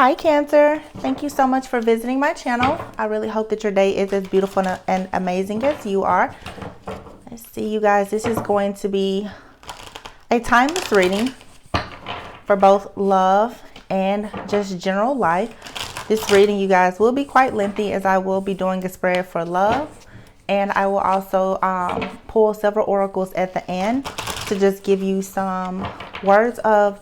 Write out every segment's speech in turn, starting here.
Hi Cancer, thank you so much for visiting my channel. I really hope that your day is as beautiful and amazing as you are. Let's see you guys, this is going to be a timeless reading for both love and just general life. This reading, you guys, will be quite lengthy as I will be doing a spread for love, and I will also pull several oracles at the end to just give you some words of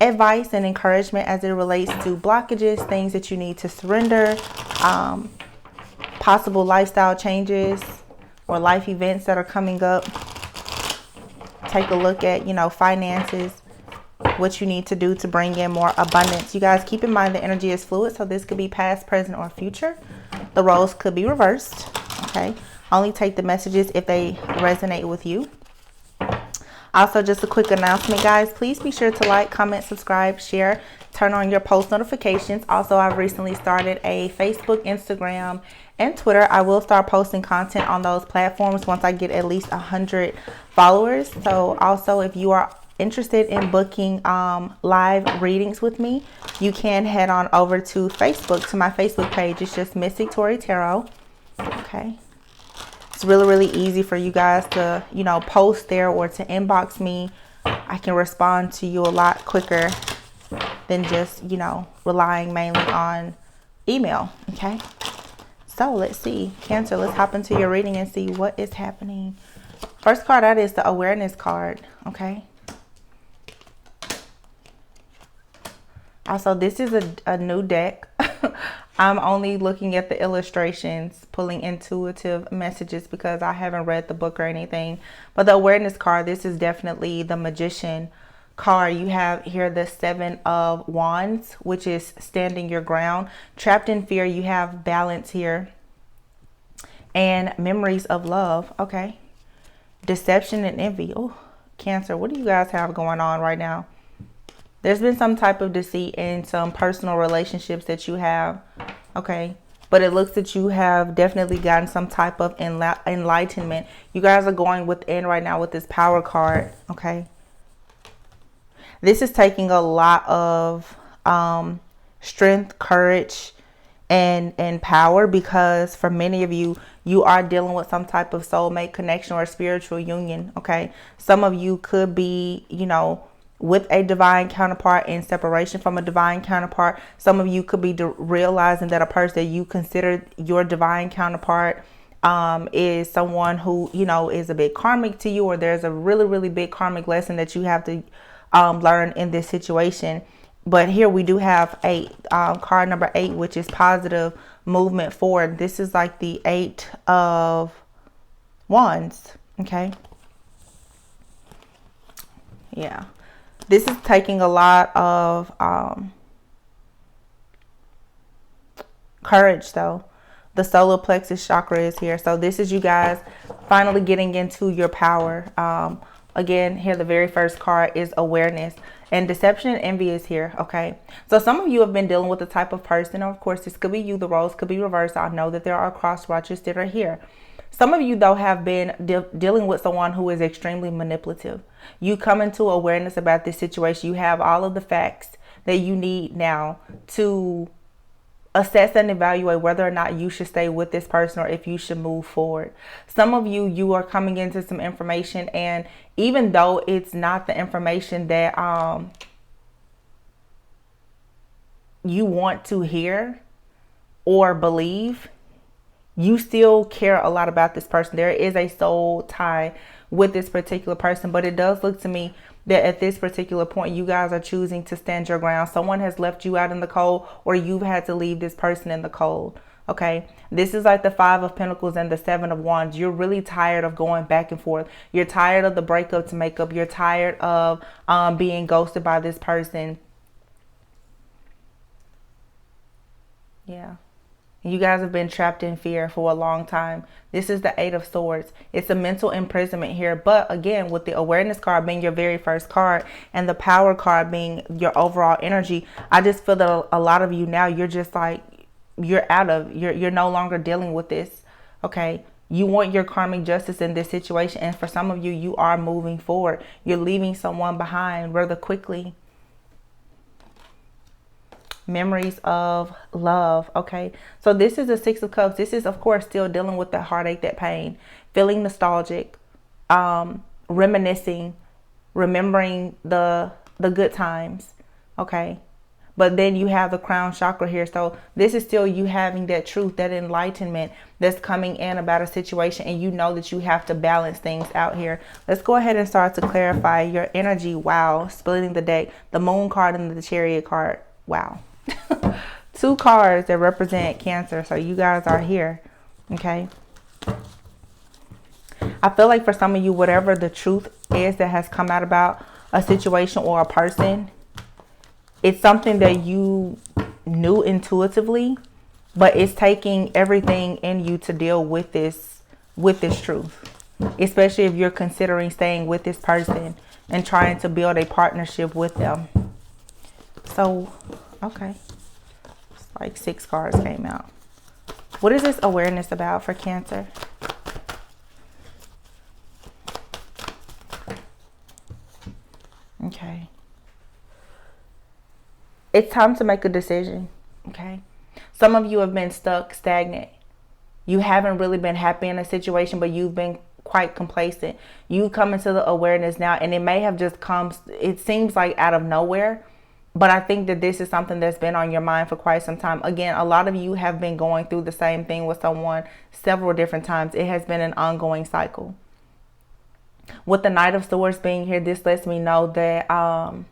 advice and encouragement as it relates to blockages, things that you need to surrender, possible lifestyle changes or life events that are coming up. Take a look at, finances, what you need to do to bring in more abundance. You guys, keep in mind the energy is fluid, so this could be past, present, or future. The roles could be reversed, okay? Only take the messages if they resonate with you. Also, just a quick announcement, guys. Please be sure to like, comment, subscribe, share, turn on your post notifications. Also, I've recently started a Facebook, Instagram, and Twitter. I will start posting content on those platforms once I get at least 100 followers. So also, if you are interested in booking live readings with me, you can head on over to Facebook, to my Facebook page. It's just Mystic Tori Tarot. Okay. It's really easy for you guys to, post there or to inbox me. I can respond to you a lot quicker than just, relying mainly on email. Okay. So let's see. Cancer, let's hop into your reading and see what is happening. First card out is the awareness card. Okay. Also, this is a new deck. I'm only looking at the illustrations, pulling intuitive messages because I haven't read the book or anything. But the awareness card, this is definitely the magician card. You have here the 7 of Wands, which is standing your ground. Trapped in fear, you have balance here. And memories of love. Okay. Deception and envy. Oh, Cancer, what do you guys have going on right now? There's been some type of deceit in some personal relationships that you have, okay? But it looks that you have definitely gotten some type of enlightenment. You guys are going within right now with this power card, okay? This is taking a lot of strength, courage, and power, because for many of you, you are dealing with some type of soulmate connection or spiritual union, okay? Some of you could be, with a divine counterpart in separation from a divine counterpart. Some of you could be realizing that a person that you consider your divine counterpart is someone who, is a bit karmic to you, or there's a really big karmic lesson that you have to learn in this situation. But here we do have card number 8, which is positive movement forward. This is like the 8 of Wands. Okay. Yeah. This is taking a lot of courage, though. The solar plexus chakra is here. So this is you guys finally getting into your power. Again, here the very first card is awareness. And deception and envy is here, okay? So some of you have been dealing with the type of person. Of course, this could be you. The roles could be reversed. I know that there are cross watchers that are here. Some of you, though, have been dealing with someone who is extremely manipulative. You come into awareness about this situation. You have all of the facts that you need now to assess and evaluate whether or not you should stay with this person or if you should move forward. Some of you, you are coming into some information, and even though it's not the information that you want to hear or believe, you still care a lot about this person. There is a soul tie with this particular person, but it does look to me that at this particular point, you guys are choosing to stand your ground. Someone has left you out in the cold, or you've had to leave this person in the cold. Okay. This is like the 5 of Pentacles and the 7 of Wands. You're really tired of going back and forth. You're tired of the breakup to make up. You're tired of being ghosted by this person. Yeah. You guys have been trapped in fear for a long time. This is the 8 of Swords. It's a mental imprisonment here. But again, with the awareness card being your very first card and the power card being your overall energy, I just feel that a lot of you now, you're just like, you're no longer dealing with this. Okay. You want your karmic justice in this situation. And for some of you, you are moving forward. You're leaving someone behind rather quickly. Memories of love. Okay, so this is the Six of Cups. This is, of course, still dealing with that heartache, that pain, feeling nostalgic, reminiscing, remembering the good times. Okay, but then you have the crown chakra here. So this is still you having that truth, that enlightenment that's coming in about a situation, and you know that you have to balance things out here. Let's go ahead and start to clarify your energy. Wow, splitting the deck, the Moon card and the Chariot card. Wow. Two cards that represent Cancer. So you guys are here. Okay, I feel like for some of you, whatever the truth is that has come out about a situation or a person, it's something that you knew intuitively, but it's taking everything in you to deal with this truth, especially if you're considering staying with this person and trying to build a partnership with them. So, okay, it's like 6 cards came out. What is this awareness about for Cancer? Okay. It's time to make a decision. Okay. Some of you have been stuck, stagnant. You haven't really been happy in a situation, but you've been quite complacent. You come into the awareness now, and it may have just come, it seems like out of nowhere, but I think that this is something that's been on your mind for quite some time. Again, a lot of you have been going through the same thing with someone several different times. It has been an ongoing cycle. With the Knight of Swords being here, this lets me know that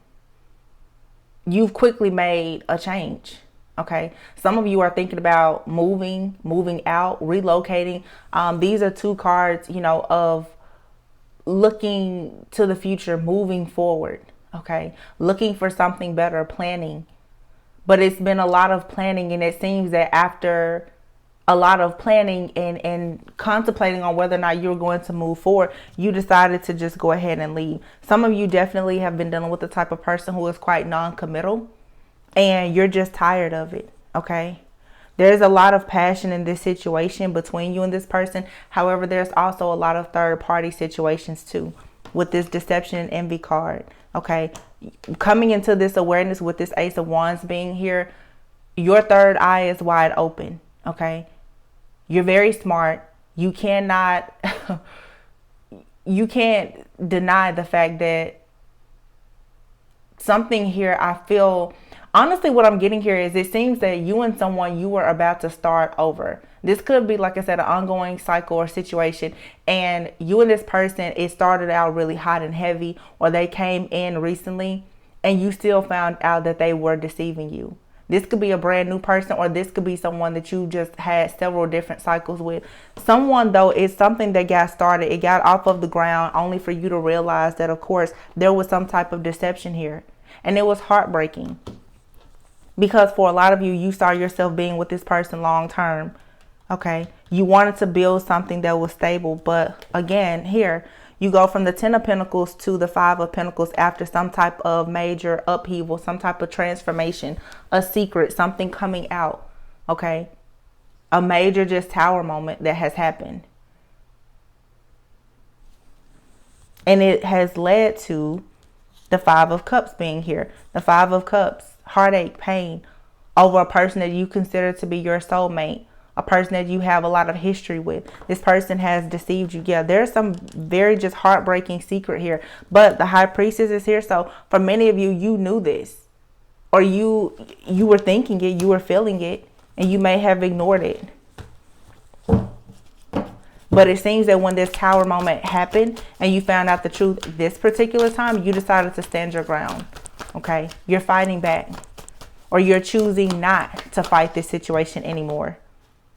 you've quickly made a change. Okay, some of you are thinking about moving out, relocating. These are 2 cards, you know, of looking to the future, moving forward. Okay, looking for something better, planning. But it's been a lot of planning, and it seems that after a lot of planning and contemplating on whether or not you're going to move forward, you decided to just go ahead and leave. Some of you definitely have been dealing with the type of person who is quite non-committal, and you're just tired of it. Okay, there's a lot of passion in this situation between you and this person. However, there's also a lot of third-party situations too with this deception and envy card. Okay, coming into this awareness with this Ace of Wands being here, your third eye is wide open. Okay, you're very smart. You cannot, you can't deny the fact that something here, I feel, honestly, what I'm getting here is it seems that you and someone, you were about to start over. This could be, like I said, an ongoing cycle or situation, and you and this person, it started out really hot and heavy, or they came in recently and you still found out that they were deceiving you. This could be a brand new person, or this could be someone that you just had several different cycles with. Someone, though, is something that got started. It got off of the ground only for you to realize that, of course, there was some type of deception here. And it was heartbreaking. Because for a lot of you, you saw yourself being with this person long term. Okay. You wanted to build something that was stable. But again, here, you go from the 10 of Pentacles to the 5 of Pentacles after some type of major upheaval, some type of transformation, a secret, something coming out. Okay. A major just tower moment that has happened. And it has led to the 5 of Cups being here. The 5 of Cups, heartache, pain over a person that you consider to be your soulmate. A person that you have a lot of history with. This person has deceived you. Yeah, there's some very just heartbreaking secret here. But the High Priestess is here. So for many of you, you knew this. Or you were thinking it, you were feeling it, and you may have ignored it. But it seems that when this tower moment happened and you found out the truth this particular time, you decided to stand your ground. Okay? You're fighting back. Or you're choosing not to fight this situation anymore.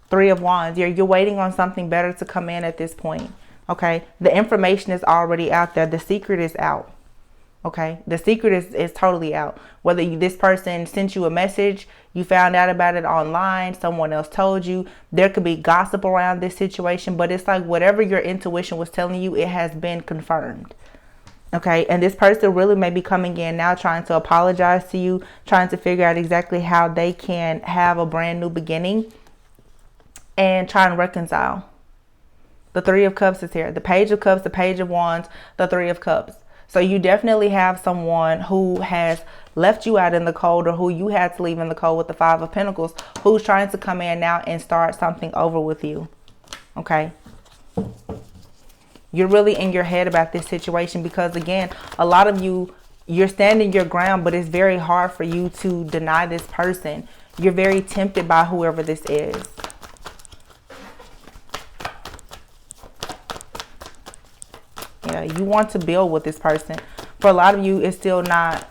3 of Wands. You're waiting on something better to come in at this point. Okay? The information is already out there. The secret is out. Okay? The secret is totally out. Whether this person sent you a message, you found out about it online, someone else told you, there could be gossip around this situation, but it's like whatever your intuition was telling you, it has been confirmed. Okay? And this person really may be coming in now trying to apologize to you, trying to figure out exactly how they can have a brand new beginning and try and reconcile. The 3 of Cups is here. The Page of Cups, the Page of Wands, the 3 of Cups. So you definitely have someone who has left you out in the cold, or who you had to leave in the cold with the Five of Pentacles, who's trying to come in now and start something over with you. Okay. You're really in your head about this situation because, again, a lot of you, you're standing your ground, but it's very hard for you to deny this person. You're very tempted by whoever this is. Yeah, you want to build with this person. For a lot of you, it's still not.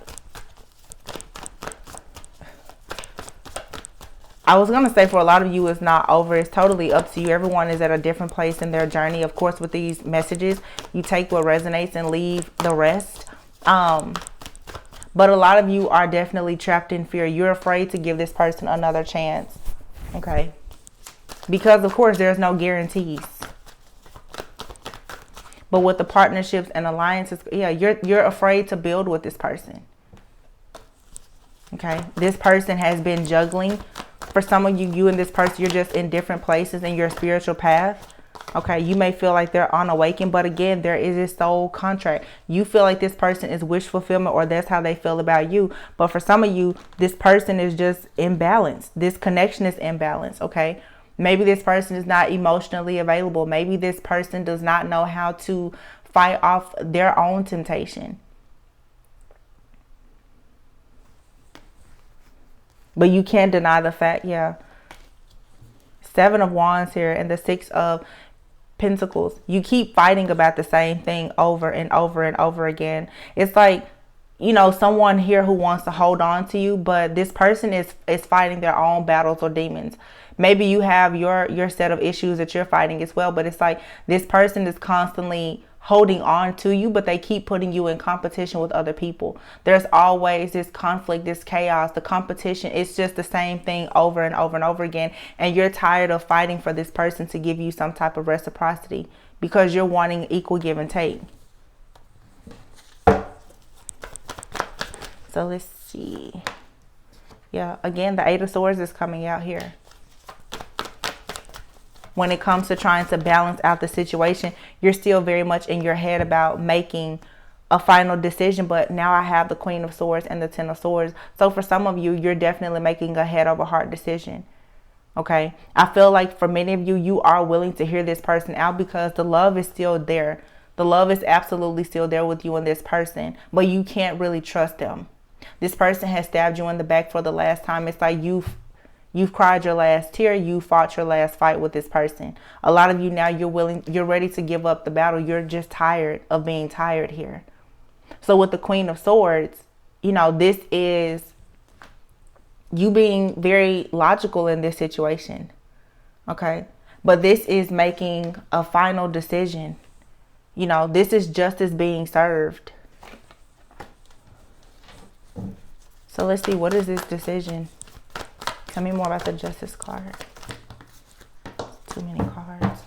I was going to say for a lot of you, it's not over. It's totally up to you. Everyone is at a different place in their journey. Of course, with these messages, you take what resonates and leave the rest. But a lot of you are definitely trapped in fear. You're afraid to give this person another chance. Okay. Because, of course, there's no guarantees. But with the partnerships and alliances, yeah, you're afraid to build with this person. Okay. This person has been juggling. For some of you, you and this person, you're just in different places in your spiritual path. Okay. You may feel like they're unawakened, but again, there is this soul contract. You feel like this person is wish fulfillment, or that's how they feel about you. But for some of you, this person is just imbalanced. This connection is imbalanced. Okay. Maybe this person is not emotionally available. Maybe this person does not know how to fight off their own temptation. But you can't deny the fact, yeah. Seven of Wands here and the Six of Pentacles. You keep fighting about the same thing over and over and over again. It's like, you know, someone here who wants to hold on to you, but this person is fighting their own battles or demons. Maybe you have your set of issues that you're fighting as well, but it's like this person is constantly holding on to you, but they keep putting you in competition with other people. There's always this conflict, this chaos, the competition. It's just the same thing over and over and over again. And you're tired of fighting for this person to give you some type of reciprocity because you're wanting equal give and take. So let's see. Yeah, again, the Eight of Swords is coming out here. When it comes to trying to balance out the situation, you're still very much in your head about making a final decision. But now I have the Queen of Swords and the Ten of Swords. So for some of you, you're definitely making a head over heart decision. Okay. I feel like for many of you, you are willing to hear this person out because the love is still there. The love is absolutely still there with you and this person, but you can't really trust them. This person has stabbed you in the back for the last time. It's like you've cried your last tear. You fought your last fight with this person. A lot of you now, you're ready to give up the battle. You're just tired of being tired here. So with the Queen of Swords, you know, this is you being very logical in this situation. Okay. But this is making a final decision. You know, this is justice being served. So let's see, what is this decision? Tell me more about the Justice card. Too many cards.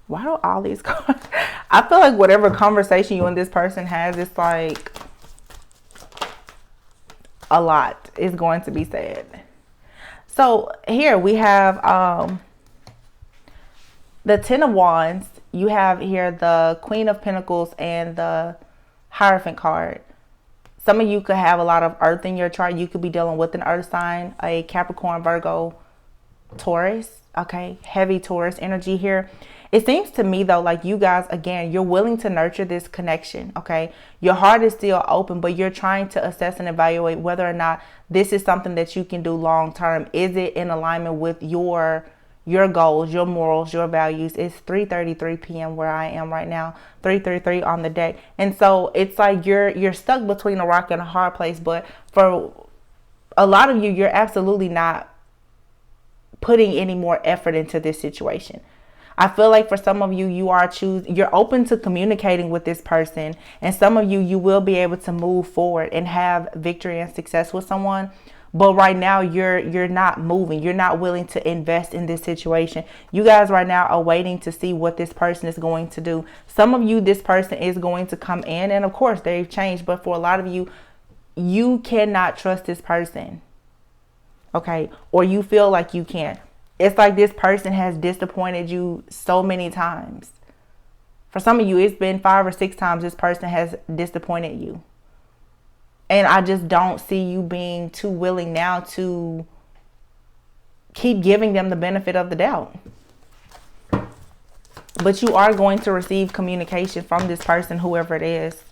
Why do all these cards? I feel like whatever conversation you and this person has, it's like a lot is going to be said. So here we have the Ten of Wands. You have here the Queen of Pentacles and the Hierophant card. Some of you could have a lot of earth in your chart. You could be dealing with an earth sign, a Capricorn, Virgo, Taurus. Okay, heavy Taurus energy here. It seems to me though, like you guys, again, you're willing to nurture this connection. Okay, your heart is still open, but you're trying to assess and evaluate whether or not this is something that you can do long term. Is it in alignment with your goals, your morals, your values? It's 3:33 p.m. where I am right now, 3:33 on the day. And so it's like you're stuck between a rock and a hard place. But for a lot of you, you're absolutely not putting any more effort into this situation. I feel like for some of you, you're open to communicating with this person. And some of you, you will be able to move forward and have victory and success with someone. But right now, you're not moving. You're not willing to invest in this situation. You guys right now are waiting to see what this person is going to do. Some of you, this person is going to come in. And of course, they've changed. But for a lot of you, you cannot trust this person. okay? Or you feel like you can't. It's like this person has disappointed you so many times. For some of you, it's been 5 or 6 times this person has disappointed you. And I just don't see you being too willing now to keep giving them the benefit of the doubt. But you are going to receive communication from this person, whoever it is.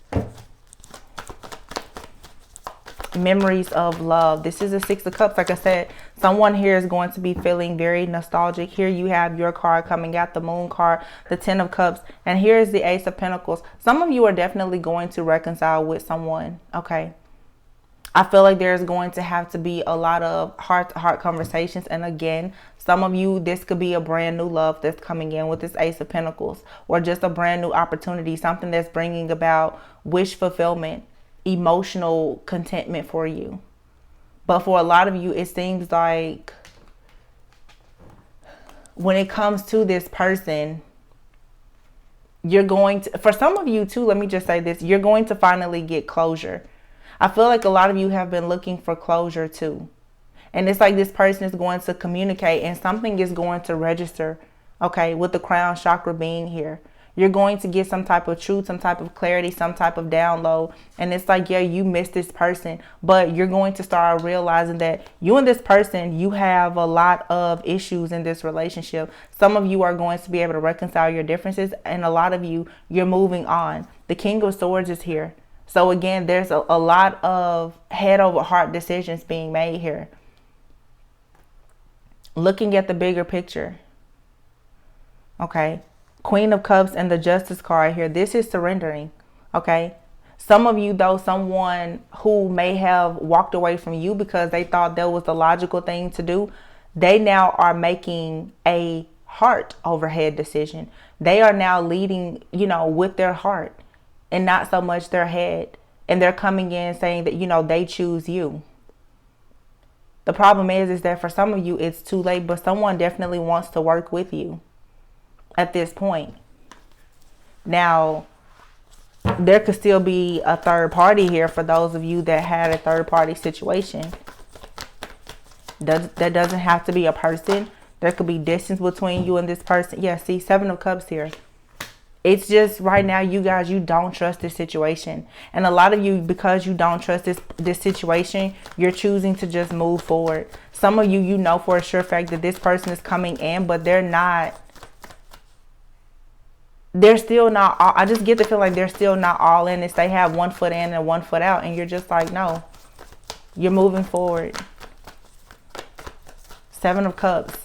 Memories of love. This is a 6 of Cups. Like I said, someone here is going to be feeling very nostalgic. Here you have your card coming out, the Moon card, the 10 of Cups, and here's the Ace of Pentacles. Some of you are definitely going to reconcile with someone, okay? I feel like there's going to have to be a lot of heart-to-heart conversations. And again, some of you, this could be a brand new love that's coming in with this Ace of Pentacles, or just a brand new opportunity, something that's bringing about wish fulfillment, emotional contentment for you. But for a lot of you, it seems like when it comes to this person, you're going to, for some of you too, let me just say this, you're going to finally get closure. I feel like a lot of you have been looking for closure too. And it's like this person is going to communicate and something is going to register, okay, with the crown chakra being here. You're going to get some type of truth, some type of clarity, some type of download. And it's like, yeah, you missed this person, but you're going to start realizing that you and this person, you have a lot of issues in this relationship. Some of you are going to be able to reconcile your differences, and a lot of you, you're moving on. The King of Swords is here. So again, there's a lot of head over heart decisions being made here. Looking at the bigger picture. Okay. Queen of Cups and the Justice card here. This is surrendering. Okay. Some of you, though, someone who may have walked away from you because they thought that was the logical thing to do, they now are making a heart over head decision. They are now leading, you know, with their heart and not so much their head. And they're coming in saying that, you know, they choose you. The problem is that for some of you, it's too late, but someone definitely wants to work with you at this point. Now, there could still be a third party here for those of you that had a third party situation. That doesn't have to be a person. There could be distance between you and this person. Yeah, see, 7 of Cups here. It's just right now, you guys, you don't trust this situation. And a lot of you, because you don't trust this situation, you're choosing to just move forward. Some of you, you know for a sure fact that this person is coming in, but they're still not, I just get the feeling like they're still not all in this. They have 1 foot in and 1 foot out. And you're just like, no, you're moving forward. 7 of Cups.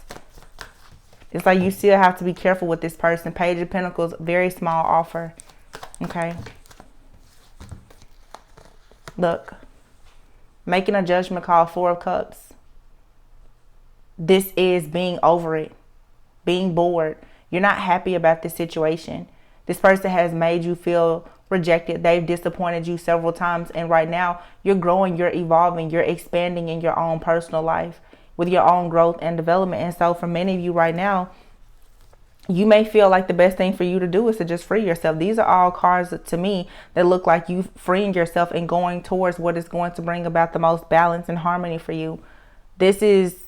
It's like you still have to be careful with this person. Page of Pentacles, very small offer. Okay. Look. Making a judgment call, 4 of Cups. This is being over it. Being bored. You're not happy about this situation. This person has made you feel rejected. They've disappointed you several times. And right now, you're growing, you're evolving, you're expanding in your own personal life with your own growth and development. And so for many of you right now, you may feel like the best thing for you to do is to just free yourself. These are all cards to me that look like you freeing yourself and going towards what is going to bring about the most balance and harmony for you. This is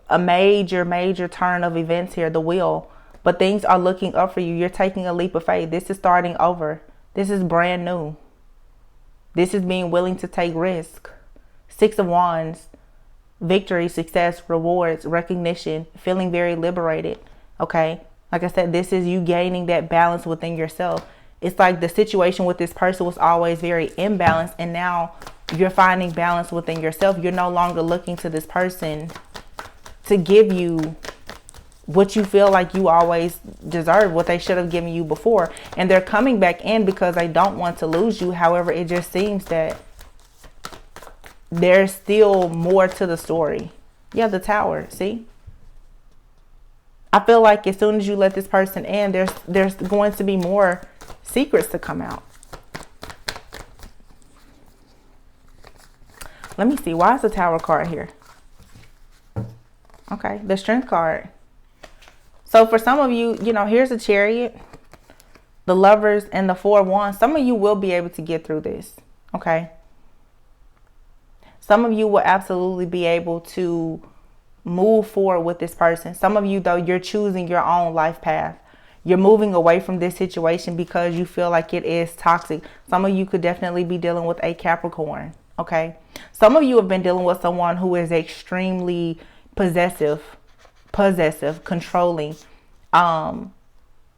a major turn of events here, the wheel. But things are looking up for you. You're taking a leap of faith. This is starting over. This is brand new. This is being willing to take risk. 6 of Wands. Victory, success, rewards, recognition, feeling very liberated. Okay. Like I said, this is you gaining that balance within yourself. It's like the situation with this person was always very imbalanced, and now you're finding balance within yourself. You're no longer looking to this person to give you what you feel like you always deserve, what they should have given you before. And they're coming back in because they don't want to lose you. However, it just seems that there's still more to the story. Yeah, the Tower, see? I feel like as soon as you let this person in, there's going to be more secrets to come out. Let me see. Why is the Tower card here? Okay, the Strength card. So for some of you, you know, here's a Chariot, the Lovers, and the 4 of Wands. Some of you will be able to get through this. Okay. Some of you will absolutely be able to move forward with this person. Some of you, though, you're choosing your own life path. You're moving away from this situation because you feel like it is toxic. Some of you could definitely be dealing with a Capricorn. Okay. Some of you have been dealing with someone who is extremely possessive, controlling,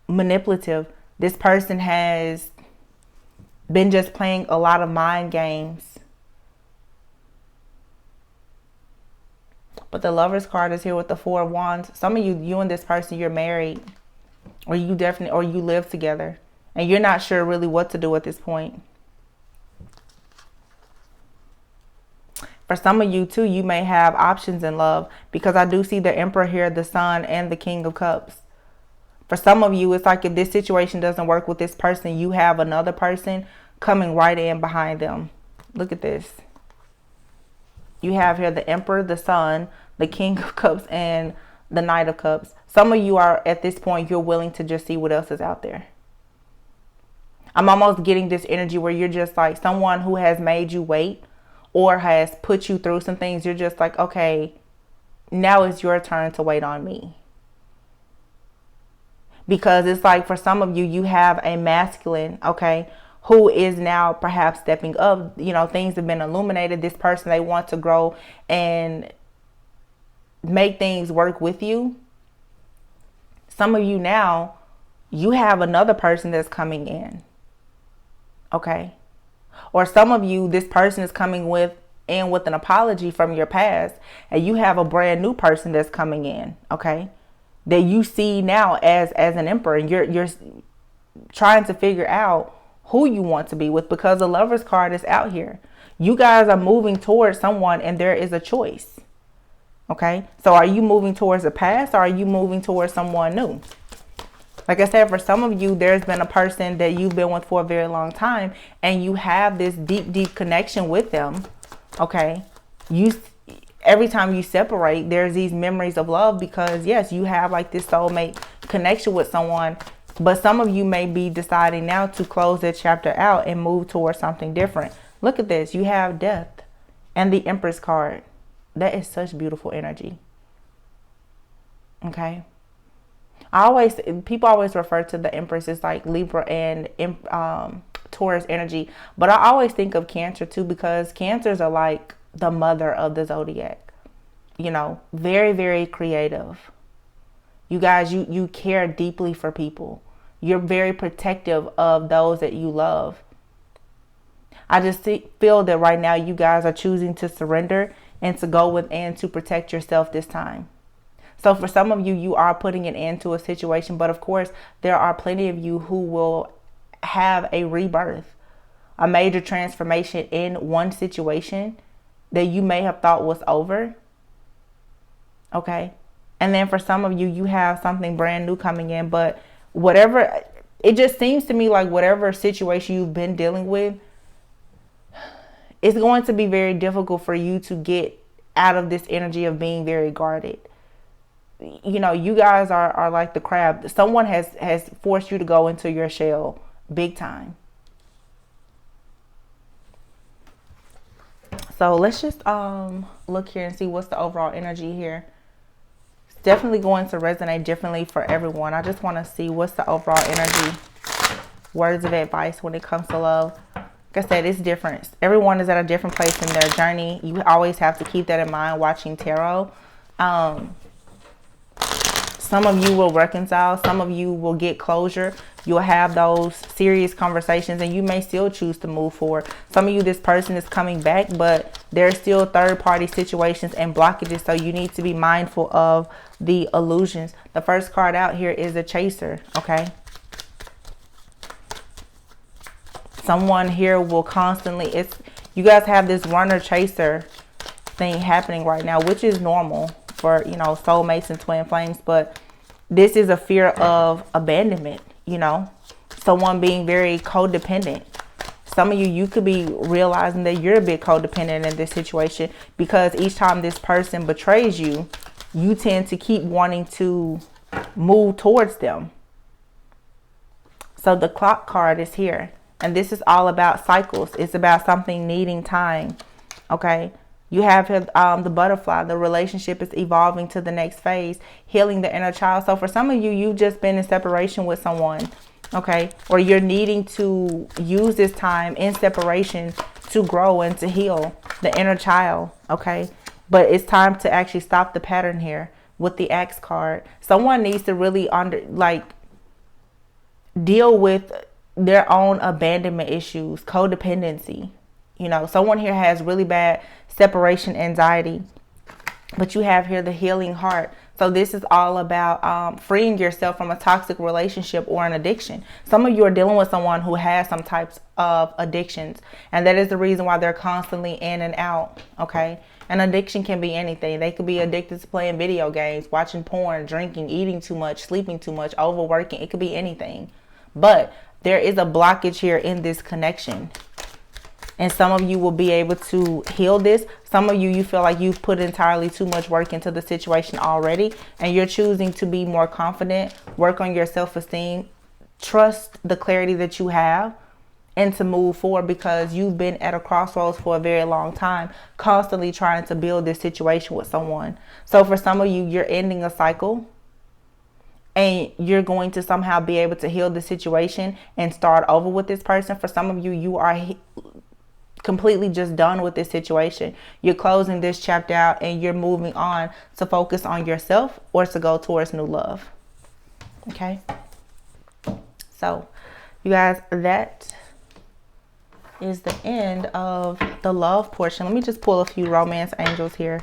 manipulative. This person has been just playing a lot of mind games. But the Lovers card is here with the Four of Wands. Some of you, you and this person, you're married, or you live together, and you're not sure really what to do at this point. For some of you too, you may have options in love, because I do see the Emperor here, the Sun, and the King of Cups. For some of you, it's like if this situation doesn't work with this person, you have another person coming right in behind them. Look at this. You have here the Emperor, the Sun, the King of Cups, and the Knight of Cups. Some of you are, at this point, you're willing to just see what else is out there. I'm almost getting this energy where you're just like someone who has made you wait or has put you through some things. You're just like, okay, now it's your turn to wait on me. Because it's like for some of you, you have a masculine, okay, who is now perhaps stepping up. You know, things have been illuminated. This person, they want to grow and make things work with you. Some of you now, you have another person that's coming in. Okay. Or some of you, this person is coming with an apology from your past, and you have a brand new person that's coming in. Okay. That you see now as an Emperor, and you're trying to figure out who you want to be with, because the Lovers card is out here. You guys are moving towards someone, and there is a choice. Okay. So are you moving towards the past, or are you moving towards someone new? Like I said, for some of you, there's been a person that you've been with for a very long time, and you have this deep connection with them. Okay. Every time you separate, there's these memories of love, because yes, you have like this soulmate connection with someone, but some of you may be deciding now to close that chapter out and move towards something different. Look at this. You have Death and the Empress card. That is such beautiful energy. Okay. People always refer to the Empress as like Libra and Taurus energy, but I always think of Cancer too, because Cancers are like the mother of the Zodiac. You know, very, very creative. You guys, you care deeply for people. You're very protective of those that you love. I just feel that right now you guys are choosing to surrender and to go within to protect yourself this time. So for some of you, you are putting an end to a situation, but of course, there are plenty of you who will have a rebirth, a major transformation in one situation that you may have thought was over. Okay. And then for some of you, you have something brand new coming in, but whatever, it just seems to me like whatever situation you've been dealing with, it's going to be very difficult for you to get out of this energy of being very guarded. You know, you guys are like the crab. Someone has forced you to go into your shell big time. So let's just look here and see what's the overall energy here. It's definitely going to resonate differently for everyone. I just want to see what's the overall energy. Words of advice when it comes to love. Like I said, it's different. Everyone is at a different place in their journey. You always have to keep that in mind watching tarot. Some of you will reconcile. Some of you will get closure. You'll have those serious conversations, and you may still choose to move forward. Some of you, this person is coming back, but there's still third-party situations and blockages, so you need to be mindful of the illusions. The first card out here is a chaser, okay? Someone here will constantly, you guys have this runner-chaser thing happening right now, which is normal for, you know, soulmates and twin flames, but this is a fear of abandonment, you know, someone being very codependent. Some of you could be realizing that you're a bit codependent in this situation, because each time this person betrays you, you tend to keep wanting to move towards them. So the Clock card is here, and this is all about cycles. It's about something needing time. Okay. You have the butterfly. The relationship is evolving to the next phase, healing the inner child. So for some of you, you've just been in separation with someone, okay? Or you're needing to use this time in separation to grow and to heal the inner child, okay? But it's time to actually stop the pattern here with the Axe card. Someone needs to really deal with their own abandonment issues, codependency. You know, someone here has really bad separation anxiety, but you have here the healing heart. So this is all about freeing yourself from a toxic relationship or an addiction. Some of you are dealing with someone who has some types of addictions, and that is the reason why they're constantly in and out, okay? An addiction can be anything. They could be addicted to playing video games, watching porn, drinking, eating too much, sleeping too much, overworking. It could be anything. But there is a blockage here in this connection. And some of you will be able to heal this. Some of you, you feel like you've put entirely too much work into the situation already, and you're choosing to be more confident, work on your self-esteem, trust the clarity that you have, and to move forward, because you've been at a crossroads for a very long time, constantly trying to build this situation with someone. So for some of you, you're ending a cycle, and you're going to somehow be able to heal the situation and start over with this person. For some of you, you are completely just done with this situation. You're closing this chapter out and you're moving on to focus on yourself or to go towards new love. Okay. So you guys, that is the end of the love portion. Let me just pull a few romance angels here.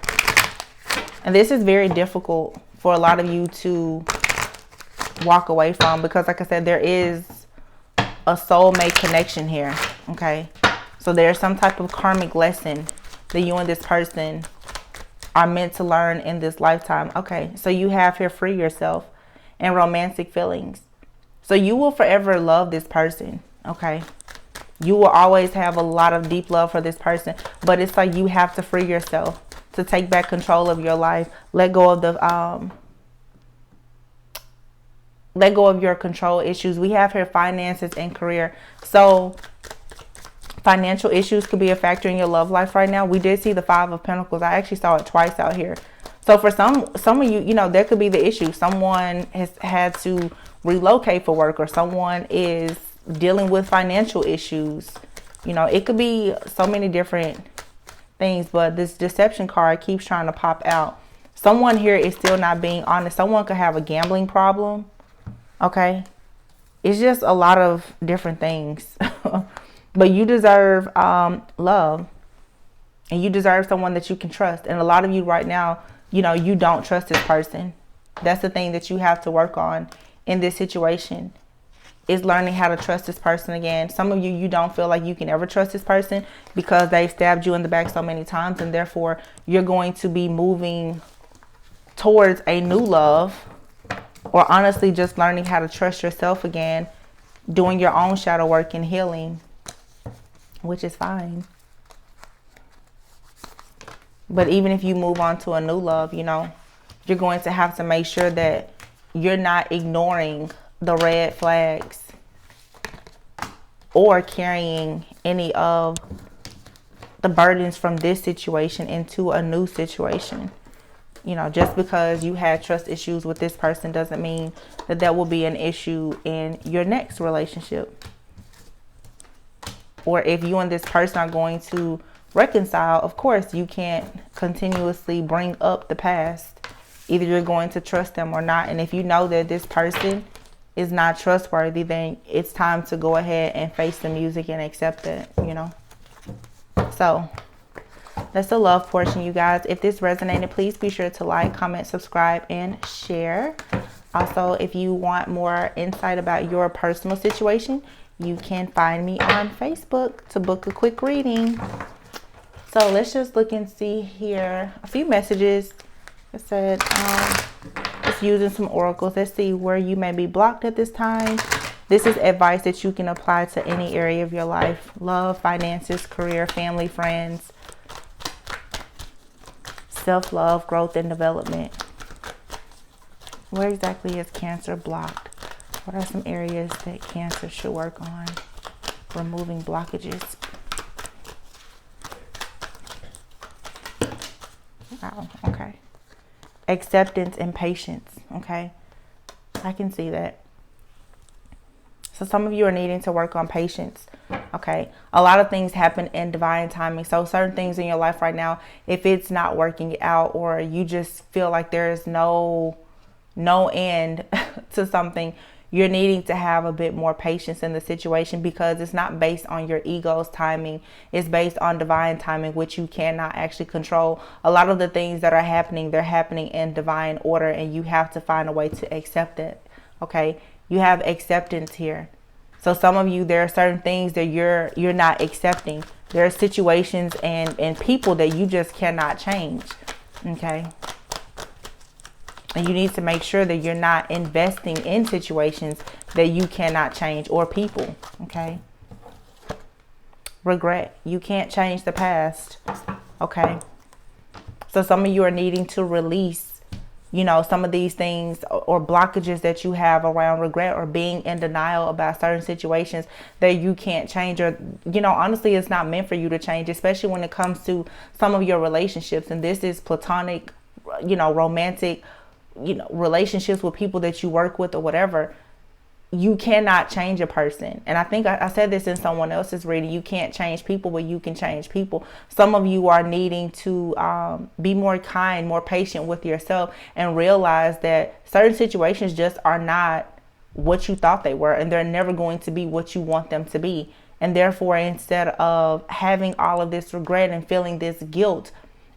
And this is very difficult for a lot of you to walk away from, because like I said, there is a soulmate connection here. Okay. So there's some type of karmic lesson that you and this person are meant to learn in this lifetime. Okay, so you have here free yourself and romantic feelings. So you will forever love this person, okay? You will always have a lot of deep love for this person, but it's like you have to free yourself to take back control of your life. Let go of your control issues. We have here finances and career. So financial issues could be a factor in your love life right now. We did see the 5 of Pentacles. I actually saw it twice out here. So for some of you, you know, there could be the issue. Someone has had to relocate for work, or someone is dealing with financial issues. You know, it could be so many different things, but this deception card keeps trying to pop out. Someone here is still not being honest. Someone could have a gambling problem. Okay. It's just a lot of different things. But you deserve love, and you deserve someone that you can trust. And a lot of you right now, you know, you don't trust this person. That's the thing that you have to work on in this situation, is learning how to trust this person again. Some of you, you don't feel like you can ever trust this person because they've stabbed you in the back so many times, and therefore you're going to be moving towards a new love, or honestly just learning how to trust yourself again, doing your own shadow work and healing, which is fine. But even if you move on to a new love, you know, you're going to have to make sure that you're not ignoring the red flags or carrying any of the burdens from this situation into a new situation. You know, just because you had trust issues with this person doesn't mean that that will be an issue in your next relationship. Or if you and this person are going to reconcile, of course, you can't continuously bring up the past. Either you're going to trust them or not. And if you know that this person is not trustworthy, then it's time to go ahead and face the music and accept it, you know. So that's the love portion, you guys. If this resonated, please be sure to like, comment, subscribe, and share. Also, if you want more insight about your personal situation, you can find me on Facebook to book a quick reading. So let's just look and see here. A few messages. It said, just using some oracles. Let's see where you may be blocked at this time. This is advice that you can apply to any area of your life. Love, finances, career, family, friends, self-love, growth, and development. Where exactly is Cancer blocked? What are some areas that Cancer should work on? Removing blockages. Wow, okay. Acceptance and patience, okay? I can see that. So some of you are needing to work on patience, okay? A lot of things happen in divine timing. So certain things in your life right now, if it's not working out or you just feel like there's no end to something, you're needing to have a bit more patience in the situation, because it's not based on your ego's timing. It's based on divine timing, which you cannot actually control. A lot of the things that are happening, they're happening in divine order, and you have to find a way to accept it. Okay, you have acceptance here. So some of you, there are certain things that you're not accepting. There are situations and people that you just cannot change. Okay. And you need to make sure that you're not investing in situations that you cannot change, or people, okay? Regret. You can't change the past, okay? So some of you are needing to release, you know, some of these things or blockages that you have around regret, or being in denial about certain situations that you can't change, or, you know, honestly, it's not meant for you to change, especially when it comes to some of your relationships. And this is platonic, you know, romantic, you know, relationships with people that you work with or whatever. You cannot change a person. And I think I said this in someone else's reading. You can't change people, but you can change people. Some of you are needing to be more kind, more patient with yourself, and realize that certain situations just are not what you thought they were, and they're never going to be what you want them to be. And therefore, instead of having all of this regret and feeling this guilt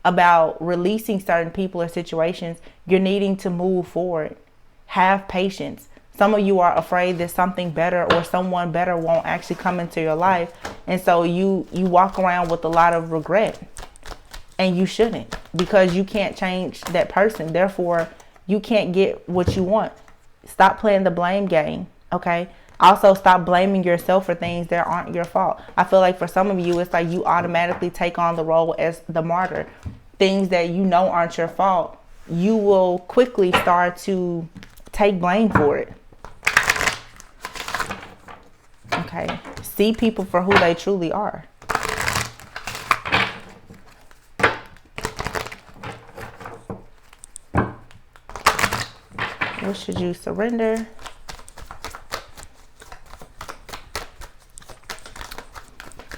about releasing certain people or situations, you're needing to move forward. Have patience. Some of you are afraid that something better or someone better won't actually come into your life. And so you walk around with a lot of regret, and you shouldn't, because you can't change that person. Therefore, you can't get what you want. Stop playing the blame game. Okay. Also, stop blaming yourself for things that aren't your fault. I feel like for some of you, it's like you automatically take on the role as the martyr. Things that you know aren't your fault, you will quickly start to take blame for it. Okay. See people for who they truly are. What should you surrender?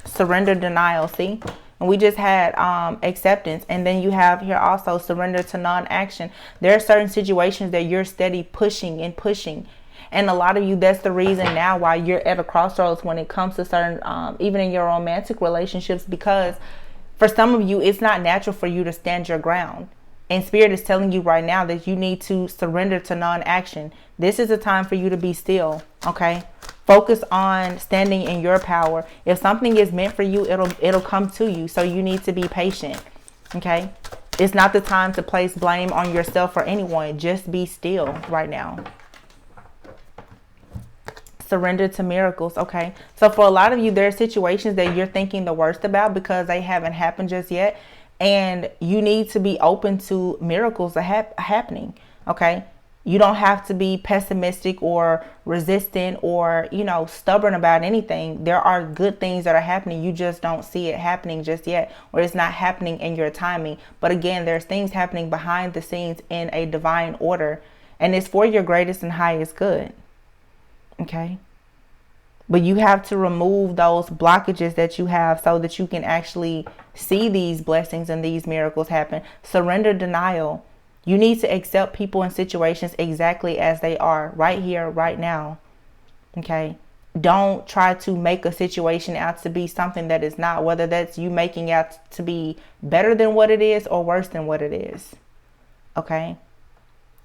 Surrender, denial. See, and we just had acceptance, and then you have here also surrender to non-action. There are certain situations that you're steady pushing and pushing, and a lot of you, that's the reason now why you're at a crossroads when it comes to certain even in your romantic relationships, because for some of you, it's not natural for you to stand your ground. And Spirit is telling you right now that you need to surrender to non-action. This is a time for you to be still, okay? Focus on standing in your power. If something is meant for you, it'll come to you. So you need to be patient, okay? It's not the time to place blame on yourself or anyone. Just be still right now. Surrender to miracles, okay? So for a lot of you, there are situations that you're thinking the worst about because they haven't happened just yet. And you need to be open to miracles happening, okay? You don't have to be pessimistic or resistant or, you know, stubborn about anything. There are good things that are happening. You just don't see it happening just yet, or it's not happening in your timing. But again, there's things happening behind the scenes in a divine order, and it's for your greatest and highest good, okay? But you have to remove those blockages that you have so that you can actually see these blessings and these miracles happen. Surrender, denial. You need to accept people and situations exactly as they are, right here, right now. Okay? Don't try to make a situation out to be something that is not, whether that's you making out to be better than what it is or worse than what it is. Okay?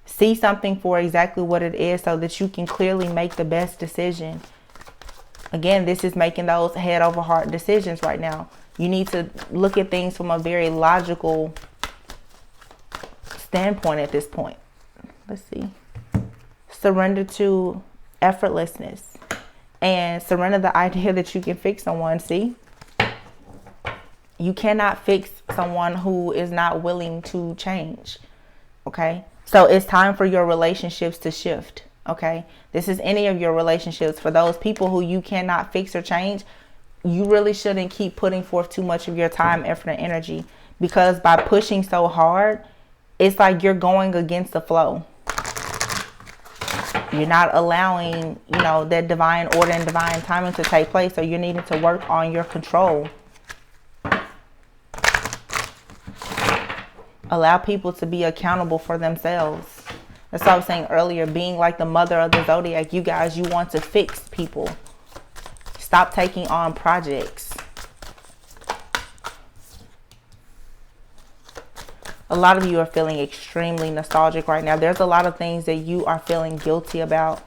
See something for exactly what it is so that you can clearly make the best decision. Again, this is making those head over heart decisions right now. You need to look at things from a very logical standpoint at this point. Let's see. Surrender to effortlessness, and surrender the idea that you can fix someone. See, you cannot fix someone who is not willing to change. Okay, so it's time for your relationships to shift. Okay, this is any of your relationships. For those people who you cannot fix or change, you really shouldn't keep putting forth too much of your time, effort, and energy, because by pushing so hard, it's like you're going against the flow. You're not allowing, you know, that divine order and divine timing to take place. So you're needing to work on your control. Allow people to be accountable for themselves. That's what I was saying earlier, being like the mother of the zodiac. You guys, you want to fix people. Stop taking on projects. A lot of you are feeling extremely nostalgic right now. There's a lot of things that you are feeling guilty about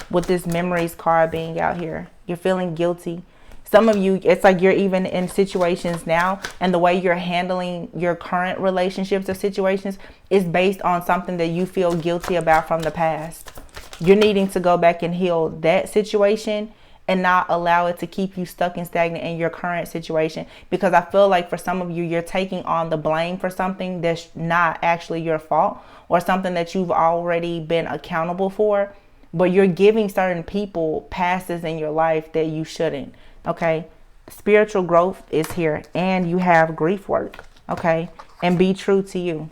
with this memories card being out here. You're feeling guilty. Some of you, it's like you're even in situations now, and the way you're handling your current relationships or situations is based on something that you feel guilty about from the past. You're needing to go back and heal that situation and not allow it to keep you stuck and stagnant in your current situation. Because I feel like for some of you, you're taking on the blame for something that's not actually your fault, or something that you've already been accountable for, but you're giving certain people passes in your life that you shouldn't. Okay, spiritual growth is here, and you have grief work. Okay, and be true to you.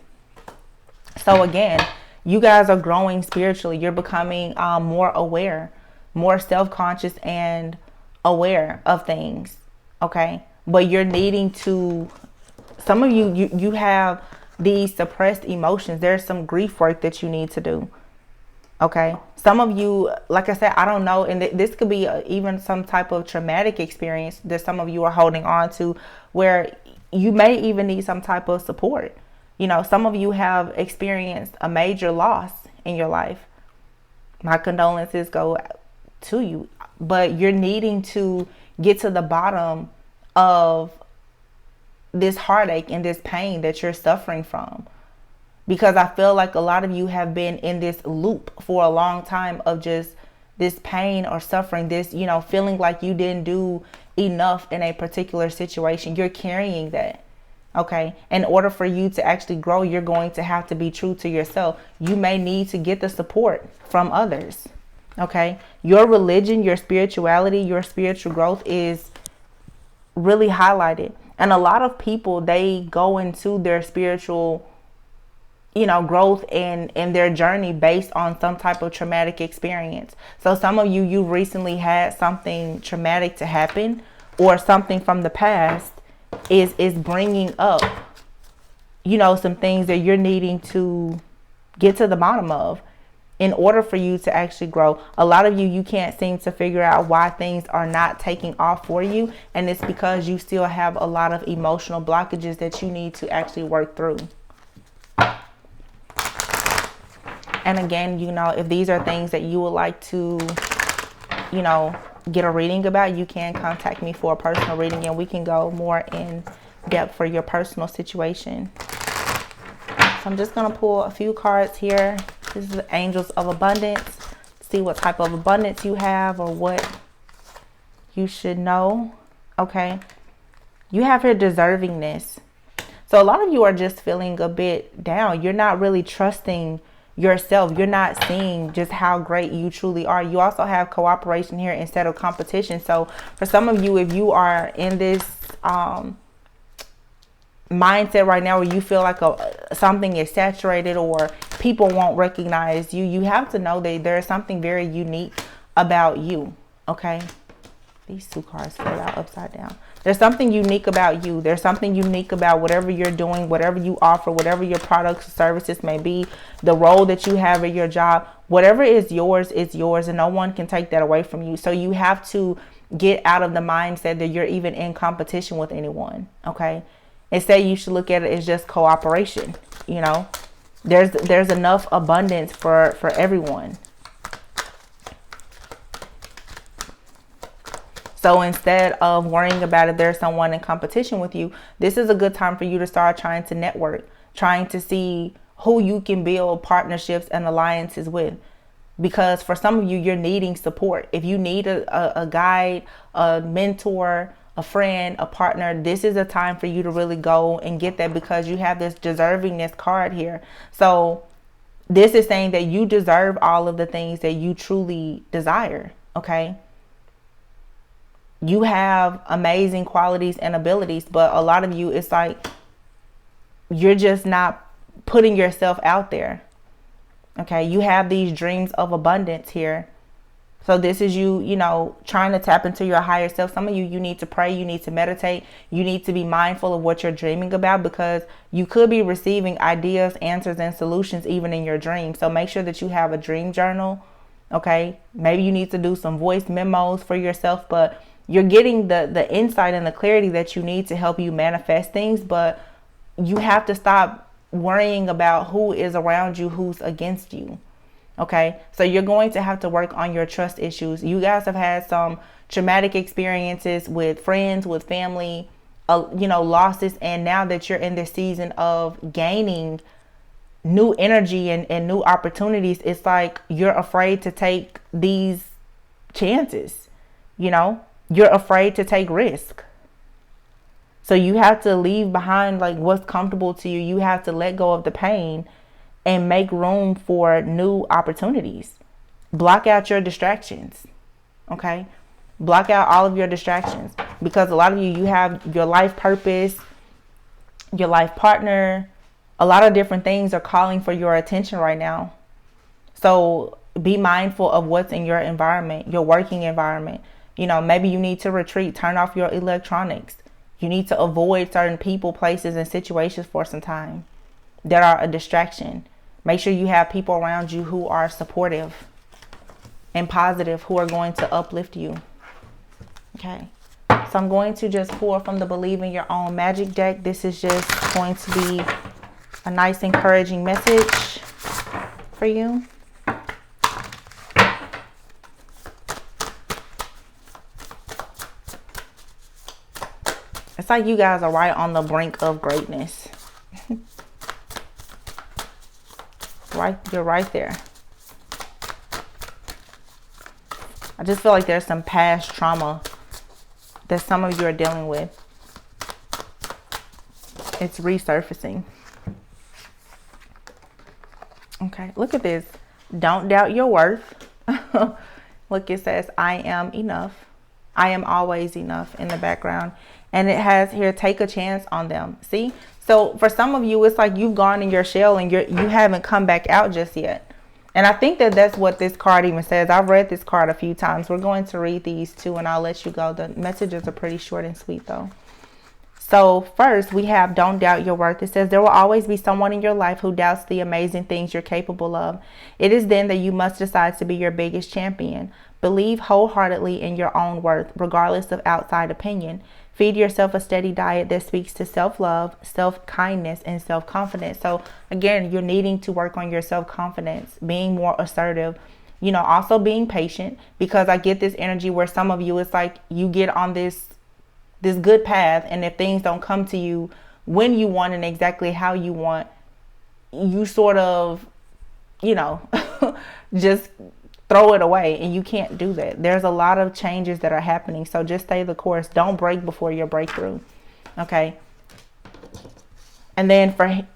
So again, you guys are growing spiritually. You're becoming more aware, more self-conscious and aware of things. Okay, but you're needing to, some of you have these suppressed emotions. There's some grief work that you need to do. Okay, some of you, like I said, I don't know, and this could be even some type of traumatic experience that some of you are holding on to, where you may even need some type of support. You know, some of you have experienced a major loss in your life. My condolences go to you, but you're needing to get to the bottom of this heartache and this pain that you're suffering from. Because I feel like a lot of you have been in this loop for a long time of just this pain or suffering, this, you know, feeling like you didn't do enough in a particular situation. You're carrying that. Okay. In order for you to actually grow, you're going to have to be true to yourself. You may need to get the support from others. Okay. Your religion, your spirituality, your spiritual growth is really highlighted. And a lot of people, they go into their spiritual, you know, growth and their journey based on some type of traumatic experience. So some of you recently had something traumatic to happen, or something from the past is bringing up, you know, some things that you're needing to get to the bottom of in order for you to actually grow. A lot of you can't seem to figure out why things are not taking off for you. And it's because you still have a lot of emotional blockages that you need to actually work through. And again, you know, if these are things that you would like to, you know, get a reading about, you can contact me for a personal reading, and we can go more in depth for your personal situation. So I'm just going to pull a few cards here. This is the Angels of Abundance. See what type of abundance you have or what you should know. Okay. You have here deservingness. So a lot of you are just feeling a bit down. You're not really trusting yourself. You're not seeing just how great you truly are. You also have cooperation here instead of competition. So for some of you, if you are in this mindset right now where you feel like something is saturated or people won't recognize you, you have to know that there is something very unique about you. Okay, these two cards fell out upside down. There's something unique about you. There's something unique about whatever you're doing, whatever you offer, whatever your products or services may be, the role that you have at your job. Whatever is yours, and no one can take that away from you. So you have to get out of the mindset that you're even in competition with anyone. Okay, instead you should look at it as just cooperation. You know, there's enough abundance for everyone. So instead of worrying about if there's someone in competition with you, this is a good time for you to start trying to network, trying to see who you can build partnerships and alliances with. Because for some of you, you're needing support. If you need a guide, a mentor, a friend, a partner, this is a time for you to really go and get that, because you have this deservingness card here. So this is saying that you deserve all of the things that you truly desire. Okay. You have amazing qualities and abilities, but a lot of you, it's like you're just not putting yourself out there. Okay, you have these dreams of abundance here. So this is you, trying to tap into your higher self. Some of you need to pray, you need to meditate, you need to be mindful of what you're dreaming about, because you could be receiving ideas, answers, and solutions even in your dreams. So make sure that you have a dream journal. Okay, maybe you need to do some voice memos for yourself, but you're getting the insight and the clarity that you need to help you manifest things. But you have to stop worrying about who is around you, who's against you. Okay, so you're going to have to work on your trust issues. You guys have had some traumatic experiences with friends, with family, losses. And now that you're in this season of gaining new energy and new opportunities, it's like you're afraid to take these chances. You're afraid to take risk. So you have to leave behind like what's comfortable to you. You have to let go of the pain and make room for new opportunities. Block out your distractions. Okay? Block out all of your distractions, because a lot of you have your life purpose, your life partner, a lot of different things are calling for your attention right now. So be mindful of what's in your environment, your working environment. Maybe you need to retreat, turn off your electronics. You need to avoid certain people, places, and situations for some time that are a distraction. Make sure you have people around you who are supportive and positive, who are going to uplift you. Okay. So I'm going to just pull from the Believe in Your Own Magic deck. This is just going to be a nice, encouraging message for you. It's like you guys are right on the brink of greatness. You're right there. I just feel like there's some past trauma that some of you are dealing with. It's resurfacing. Okay, look at this. Don't doubt your worth. Look, it says, I am enough. I am always enough in the background. And it has here, take a chance on them. See? So for some of you, it's like you've gone in your shell and you haven't come back out just yet. And I think that that's what this card even says. I've read this card a few times. We're going to read these too, and I'll let you go. The messages are pretty short and sweet though. So first we have, don't doubt your worth. It says, there will always be someone in your life who doubts the amazing things you're capable of. It is then that you must decide to be your biggest champion. Believe wholeheartedly in your own worth, regardless of outside opinion. Feed yourself a steady diet that speaks to self-love, self-kindness, and self-confidence. So again, you're needing to work on your self-confidence, being more assertive, also being patient, because I get this energy where some of you, it's like you get on this good path, and if things don't come to you when you want and exactly how you want, you sort of, just throw it away, and you can't do that. There's a lot of changes that are happening. So just stay the course. Don't break before your breakthrough. Okay. And then for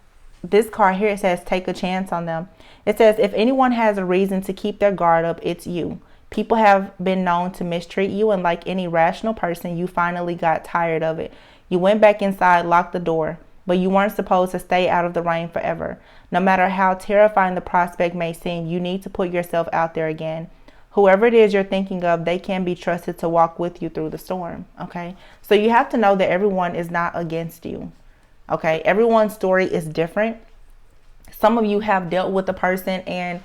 this card here, it says, take a chance on them. It says, if anyone has a reason to keep their guard up, it's you. People have been known to mistreat you, and like any rational person, you finally got tired of it. You went back inside, locked the door, but you weren't supposed to stay out of the rain forever. No matter how terrifying the prospect may seem, you need to put yourself out there again. Whoever it is you're thinking of, they can be trusted to walk with you through the storm. Okay. So you have to know that everyone is not against you. Okay. Everyone's story is different. Some of you have dealt with a person, and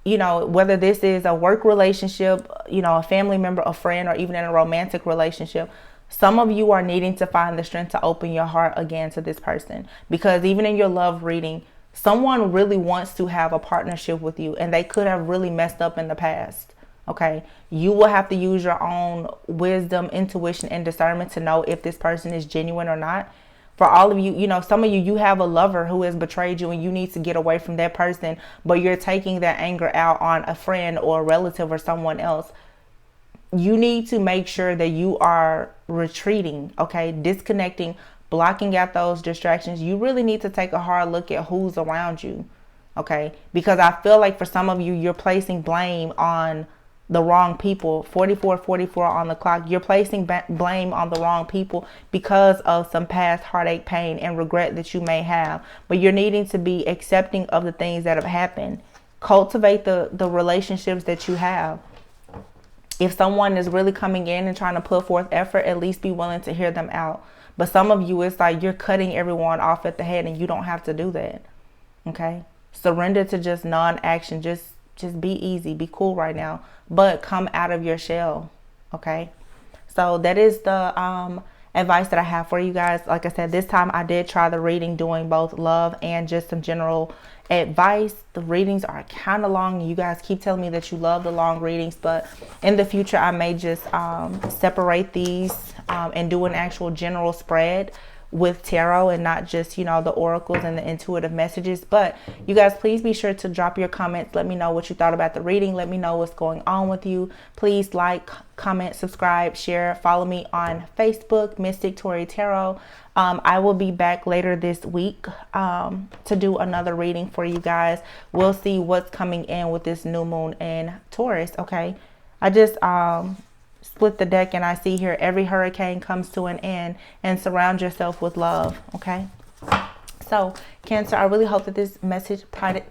whether this is a work relationship, a family member, a friend, or even in a romantic relationship, some of you are needing to find the strength to open your heart again to this person, because even in your love reading, someone really wants to have a partnership with you, and they could have really messed up in the past. Okay. You will have to use your own wisdom, intuition, and discernment to know if this person is genuine or not. For all of you, some of you have a lover who has betrayed you, and you need to get away from that person, but you're taking that anger out on a friend or a relative or someone else. You need to make sure that you are retreating, okay, disconnecting, blocking out those distractions. You really need to take a hard look at who's around you, okay, because I feel like for some of you, you're placing blame on the wrong people. 44 on the clock. You're placing blame on the wrong people because of some past heartache, pain, and regret that you may have. But you're needing to be accepting of the things that have happened. Cultivate the relationships that you have. If someone is really coming in and trying to put forth effort, at least be willing to hear them out. But some of you, it's like you're cutting everyone off at the head, and you don't have to do that. Okay? Surrender to just non-action. Just be easy, be cool right now, but come out of your shell. Okay, so that is the advice that I have for you guys. Like I said, this time I did try the reading doing both love and just some general advice. The readings are kind of long. You guys keep telling me that you love the long readings, but in the future I may just separate these and do an actual general spread with tarot and not just, you know, the oracles and the intuitive messages. But you guys, please be sure to drop your comments. Let me know what you thought about the reading. Let me know what's going on with you. Please like, comment, subscribe, share, follow me on Facebook, Mystic Tori Tarot. I will be back later this week to do another reading for you guys. We'll see what's coming in with this new moon in Taurus. Okay, I just split the deck and I see here every hurricane comes to an end, and surround yourself with love. Okay, so Cancer, I really hope that this message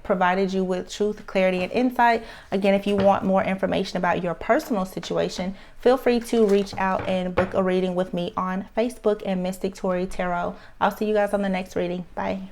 provided you with truth, clarity, and insight. Again, if you want more information about your personal situation, feel free to reach out and book a reading with me on Facebook and Mystic Tori Tarot. I'll see you guys on the next reading. Bye.